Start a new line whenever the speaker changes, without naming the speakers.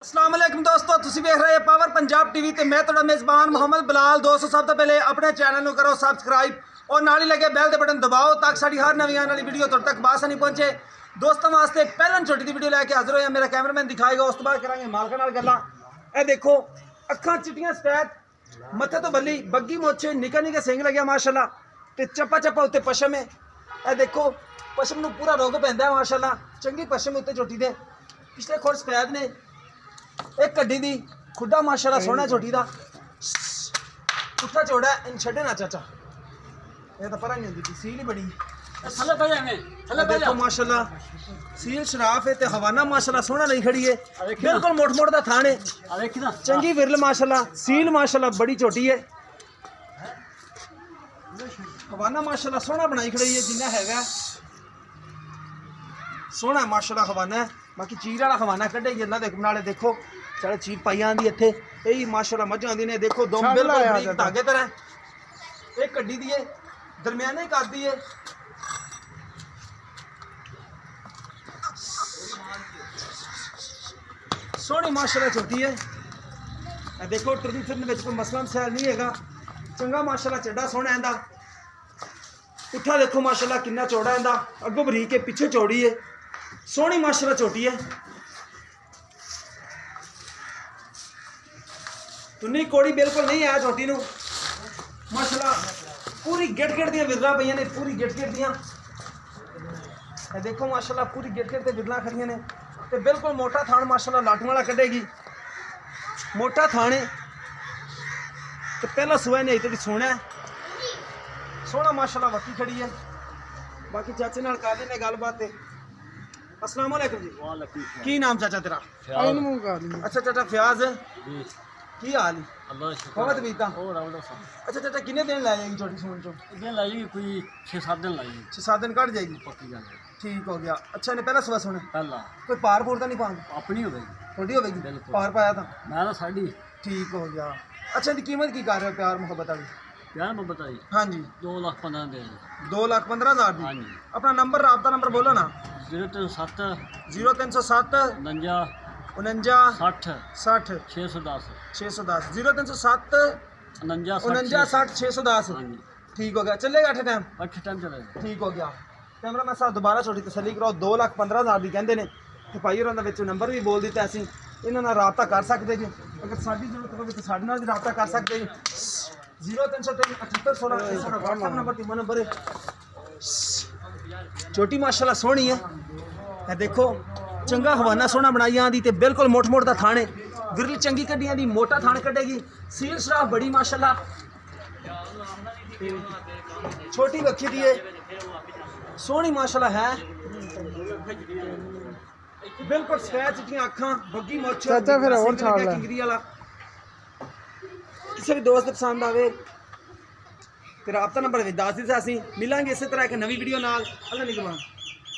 अस्सलाम वालेकुम दोस्तों, तुसी वेख रहे हैं पावर पंजाब टीवी ते मैं तुहाडा मेज़बान मोहम्मद बिलाल। दोस्तों सब तो पहले अपने चैनल को करो सबसक्राइब और नाल ही लगे बैल के बटन दबाओ ताकि साड़ी हर नवी आने वाली वीडियो तुहाडे तक बासानी पहुंचे। दोस्तों वास्ते पहले छोटी सी वीडियो लैके हाजिर होया, मेरा कैमरामैन दिखाएगा, उस तो बाद करांगे मालकां नाल गल्लां। ए देखो अखां चिट्टियां सफेद, मत्थे तो बल्ली, बग्गी मोछे, निक्के निक्के सिंग लगे माशाल्लाह ते चप्पा चप्पा उत्ते पशम है। ए देखो पशम नूं पूरा रोग पैंदा है माशाल्लाह, चंगी पशम उत्ते झोटी दे। पिछले खुर सफेद ने, एक कड्डी दी खुदा माशाल्लाह सोहना झोटी दा, पुट्ठा चौड़ा इन छड्डे ना चाचा, ये तो परा नहीं होंदी, सील ही बड़ी देखो माशाल्लाह, सील शराफ है ते हवाना माशाल्लाह सोहना नहीं खड़ी है, बिल्कुल मोट मोट दा थान है, चंगी विरल माशाल्लाह, सील माशाल्लाह बड़ी छोटी है, हवाना माशाल्लाह सोहना बनाई खड़ी है, जिन्ना हैगा सोहना माशाल्लाह हवाना है। बाकी चीर वाला हवाना कढ़ेगी अल्लाह दे नाले, देखो साढ़े चीर पाई आंदी इत्थे, यही माशाल्लाह मझां आंदी ने, देखो दो बिल्कुल बरीक धागे तरह, एक कड्डी दी है, दरमियाने कर दी है, सोहनी माशाल्लाह छोटी है। देखो टुरन फिरन विच कोई मसला मसाइल नहीं हैगा, चंगा माशाल्लाह चड्डा सोहना इंदा, पुट्ठा देखो माशाल्लाह कितना चौड़ा इंदा, अगों बरीक है पिछे चौड़ी है, सोहनी माशाल्लाह छोटी है। तुन्नी कोड़ी बिल्कुल नहीं है छोटी नूं माशाल्लाह, पूरी गिट गिट दियां विरलां पईयां ने, पूरी गिट गिट दियां, देखो माशाल्लाह पूरी गिट गिट ते विरलां खड़ियां ने ते बिल्कुल मोटा थान माशाल्लाह लाटू वाला कढ़ेगी, मोटा थान है ते पहला सुआ ने अजे तक सोना है, सोहना माशाल्लाह वक्की खड़ी है। बाकी चाचे नाल कर लेने गलबात। अस्सलाम वालेकुम जी। की नाम चाचा तेरा? अच्छा चाचा फयाज, की हाल है? बहुत बीता। अच्छा चाचा किन्ने दिन ला जाएगी छोटी सून चो?
दिन लाएगी कोई 6-7 दिन लाएगी,
6-7 दिन कट जाएगी,
पक्की गल है।
ठीक हो गया। अच्छा ने पहला सुबह सुने
पहला
कोई पार पूर तो नहीं पाऊंगा?
अपनी हो गई,
थोड़ी होगी
बिल्कुल।
पार पाया था
मैं तो साड़ी
ठीक हो गया। अच्छा इनकी कीमत की कर रहे हो प्यार मुहब्बत वाली?
प्यार में बताई
हाँ जी
2,15,000 दे
2,15,000
हाँ
दी।
जी।
अपना नंबर रब्ता नंबर बोलो ना।
037
0307
49
49
60
60
610
610 0307
49
49 60 610
हाँ जी।
ठीक हो गया। चलेगा 8 टाइम?
8 टाइम चलेगा।
ठीक हो गया। कैमरा मैं साहब दोबारा छोटी तसली कराओ, 2,15,000 की कहते हैं तो भाई होरां दा विच नंबर भी बोल दिता, असीं इन्हां नाल राबता कर सकते जी, अगर साडी जरूरत होवे तो साडे नाल भी राबता कर सकते जी। 0303 78 16 साडा व्हाट्सएप नंबर तीन नंबर है। छोटी माशाल्लाह सोहनी है, देखो चंगा हवाना सोहना बनाई आंदी ते बिल्कुल मोट मोट दा थाने, विरल चंगी कड्डियां दी, मोटा थान कड्डेगी, सील शराफ बड़ी माशाल्लाह, छोटी वक्खी दी है, सोहनी माशाल्लाह है, बिल्कुल सफेद चिट्टियां अखां, बग्गी मोछ,
चाचा फिर और छाड़ ले
किंगरी वाला। किसी भी दोस्त पसंद आवे तो राबता नंबर भी दस दी, असीं मिलांगे इस तरह एक नवी वीडियो नाल। अल्लाह निगहबान।